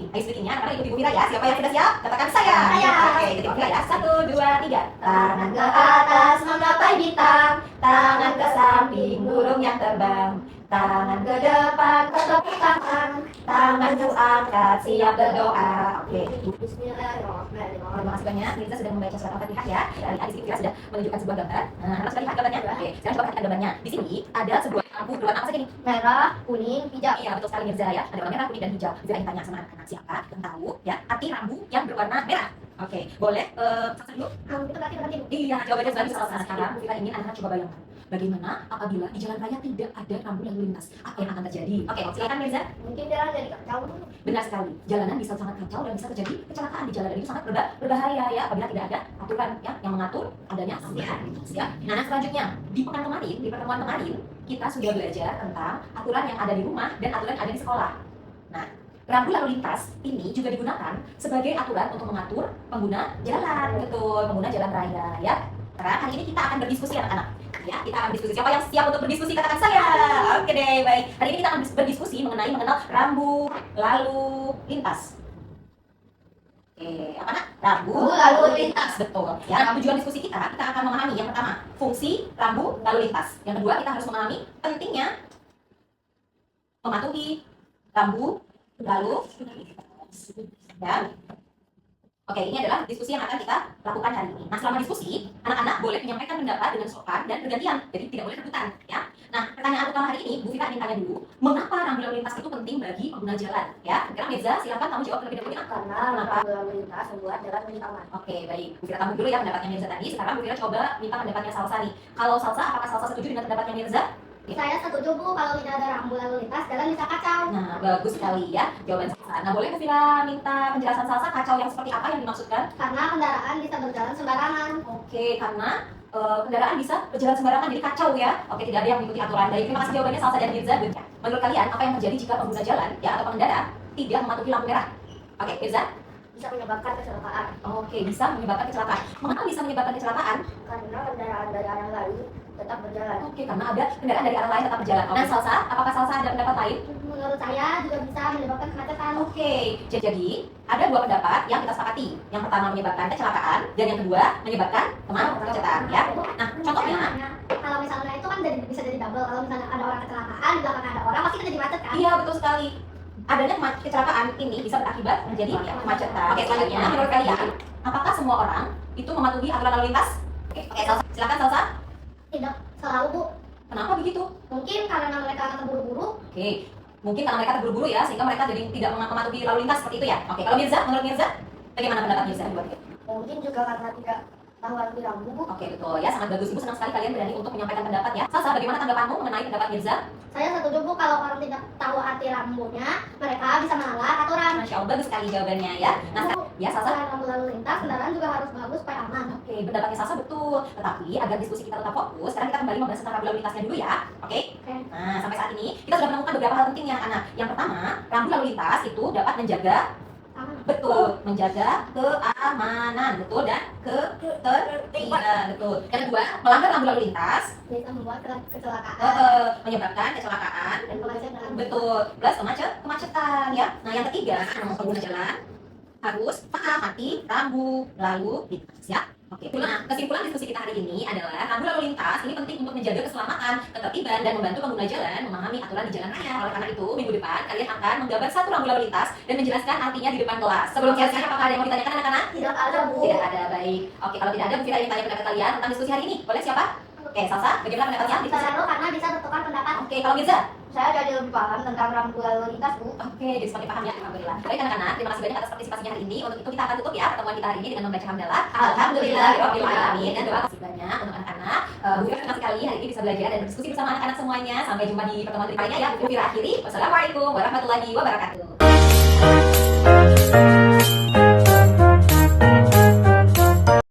speaking. Ayo speakingnya, karena ikut Ibu Mira ya. Siapa yang sudah siap? Katakan saya. Oke, ikut Ibu Mira ya. 1, 2, 3. Tangan ke atas menggapai bintang, tangan ke samping burung yang terbang, tangan ke depan bertepuk tangan, tangan ku angkat siap berdoa. Oke. Bismillahirrahmanirrahim. Terima kasih banyak. Mirza sudah membaca surat Al-Fatihah ya. Dari hadis ini Mira sudah menunjukkan sebuah gambar. Nah, Anda sudah lihat gambarnya? Oke. Sekarang coba perhatikan gambarnya. Di sini ada sebuah lampu berwarna apa saja nih? Merah, kuning, hijau. Iya, betul sekali Mirza ya. Ada warna merah, kuning dan hijau. Mirza ingin tanya sama anak-anak siapa yang tahu ya arti rambu yang berwarna merah. Oke, boleh Sasa dulu? Itu berarti berarti. Iya, jawabannya sudah bisa. Sekarang kita ingin anak-anak coba bayangkan bagaimana apabila di jalan raya tidak ada rambu lalu lintas. Apa yang akan terjadi? Oke, silakan Mirza. Mungkin dia jadi kacau. Benar sekali, jalanan bisa sangat kacau dan bisa terjadi kecelakaan di jalan, dan itu sangat berbahaya ya apabila tidak ada aturan ya yang mengatur adanya rambu lintas ya. Nah, selanjutnya di pekan kemarin, di pertemuan kemarin kita sudah belajar tentang aturan yang ada di rumah dan aturan yang ada di sekolah. Nah, rambu lalu lintas ini juga digunakan sebagai aturan untuk mengatur pengguna jalan, betul, pengguna jalan raya ya. Sekarang hari ini kita akan berdiskusi anak-anak. Ya, kita akan berdiskusi. Siapa yang siap untuk berdiskusi? Katakan saya. Oke deh, baik. Hari ini kita akan berdiskusi mengenal rambu lalu lintas. Oke, apa nak? Rambu Lalu lintas. betul. Ya, nah, tujuan diskusi kita akan memahami yang pertama, fungsi rambu lalu lintas. Yang kedua, kita harus memahami pentingnya mematuhi rambu lalu lintas. Ya. Oke, ini adalah diskusi yang akan kita lakukan hari ini. Nah, selama diskusi, anak-anak boleh menyampaikan pendapat dengan sopan dan bergantian, jadi tidak boleh rebutan, ya. Nah, pertanyaan utama hari ini, Bu Vika ingin tanya dulu, mengapa rambu lalu lintas itu penting bagi pengguna jalan, ya? Sekarang Mirza, silakan kamu jawab terlebih dahulu. Karena rambu lalu lintas membuat jalan lebih aman. Oke, baik. Bu Vika tahu dulu ya pendapatnya Mirza tadi. Sekarang Bu Vika coba minta pendapatnya Salsa nih. Kalau Salsa, apakah Salsa setuju dengan pendapatnya Mirza? Saya setuju Bu, kalau tidak ada rambu lalu lintas jalan bisa kacau. Nah, bagus sekali ya jawaban Salsa. Nah, boleh Bu Vika minta penjelasan Salsa kacau yang seperti apa yang dimaksudkan? Karena kendaraan bisa berjalan sembarangan. Oke, karena kendaraan bisa berjalan sembarangan, jadi kacau ya. Oke, tidak ada yang mengikuti aturan. Baik, terima kasih jawabannya Salsa dan Mirza. Menurut kalian, apa yang terjadi jika pengguna jalan ya atau pengendara tidak mematuhi lampu merah? Oke, Mirza? Bisa menyebabkan kecelakaan. Oke, bisa menyebabkan kecelakaan. Mengapa bisa menyebabkan kecelakaan? Karena kendaraan dari arah lain tetap berjalan. Oke, karena ada kendaraan dari arah lain tetap berjalan. Nah, Salsa, apakah Salsa ada pendapat lain? Menurut saya juga bisa menyebabkan kemacetan. Oke, jadi ada dua pendapat yang kita sepakati. Yang pertama menyebabkan kecelakaan, dan yang kedua menyebabkan kemacetan ya. Nah, contohnya, Kalau misalnya itu kan bisa jadi double. Kalau misalnya ada orang kecelakaan, di belakang ada orang, pasti kita jadi macet kan? iya betul sekali. Adanya kecelakaan ini bisa berakibat menjadi kemacetan. Oke, selanjutnya menurut kalian, apakah semua orang itu mematuhi aturan lalu lintas? Oke, Salsa, silakan Salsa. Tidak selalu Bu. Kenapa begitu? Mungkin karena mereka terburu-buru. Oke, mungkin karena mereka terburu-buru ya, sehingga mereka jadi tidak mematuhi lalu lintas seperti itu ya. Oke, kalau Mirza, menurut Mirza, bagaimana pendapat Mirza? Mungkin juga karena tidak tahu arti rambu Bu. Oke, betul ya, sangat bagus. Ibu senang sekali kalian berani untuk menyampaikan pendapat ya. Salsa, bagaimana tanggapanmu mengenai pendapat Mirza? Saya setuju Bu, kalau orang tidak tahu arti rambunya, mereka bisa melanggar aturan. Masya Allah, bagus sekali jawabannya ya. Nah, ya Salsa. Selain rambu lalu lintas, kendaraan juga harus bagus supaya aman. Oke, pendapatnya Salsa betul. Tetapi agar diskusi kita tetap fokus, sekarang kita kembali membahas tentang rambu lalu lintasnya dulu ya. Oke? Oke. Nah, sampai saat ini kita sudah menemukan beberapa hal penting ya anak-anak. Yang pertama, rambu lalu lintas itu dapat menjaga menjaga keamanan, betul, dan ketertiban, betul. Yang kedua, melanggar rambu lalu lintas Bisa membuat kecelakaan menyebabkan kecelakaan, dan kemacetan. betul, plus kemacetan ya. Nah, yang ketiga, pengguna jalan harus paham arti rambu lalu lintas ya. Oke, nah, kesimpulan diskusi kita hari ini adalah rambu lalu lintas ini penting untuk menjaga keselamatan, ketertiban, dan membantu pengguna jalan memahami aturan di jalan raya. Oleh karena itu, minggu depan kalian akan menggambar satu rambu lalu lintas dan menjelaskan artinya di depan kelas. Sebelum selesai, apakah ada yang mau ditanyakan anak-anak? Tidak ada Bu. Tidak ada, baik. Oke, kalau tidak ada, Bu Vira ingin tanya pendapat kalian tentang diskusi hari ini. Boleh siapa? Oke, Salsa, bagaimana pendapatnya? Selalu karena bisa bertukar pendapat. Oke, kalau Mirza? Saya jadi lebih paham tentang rambu lalu lintas Bu. Oke, jadi semakin paham ya, alhamdulillah. Baik anak-anak, terima kasih banyak atas partisipasinya hari ini. Untuk itu kita akan tutup ya pertemuan kita hari ini dengan membaca hamdalah. Alhamdulillahirabbil alamin. Dan doa kasih banyak untuk anak-anak. Bu Vira senang sekali hari ini bisa belajar dan berdiskusi bersama anak-anak semuanya. Sampai jumpa di pertemuan berikutnya ya. Bu Vira akhiri. Wassalamualaikum warahmatullahi wabarakatuh.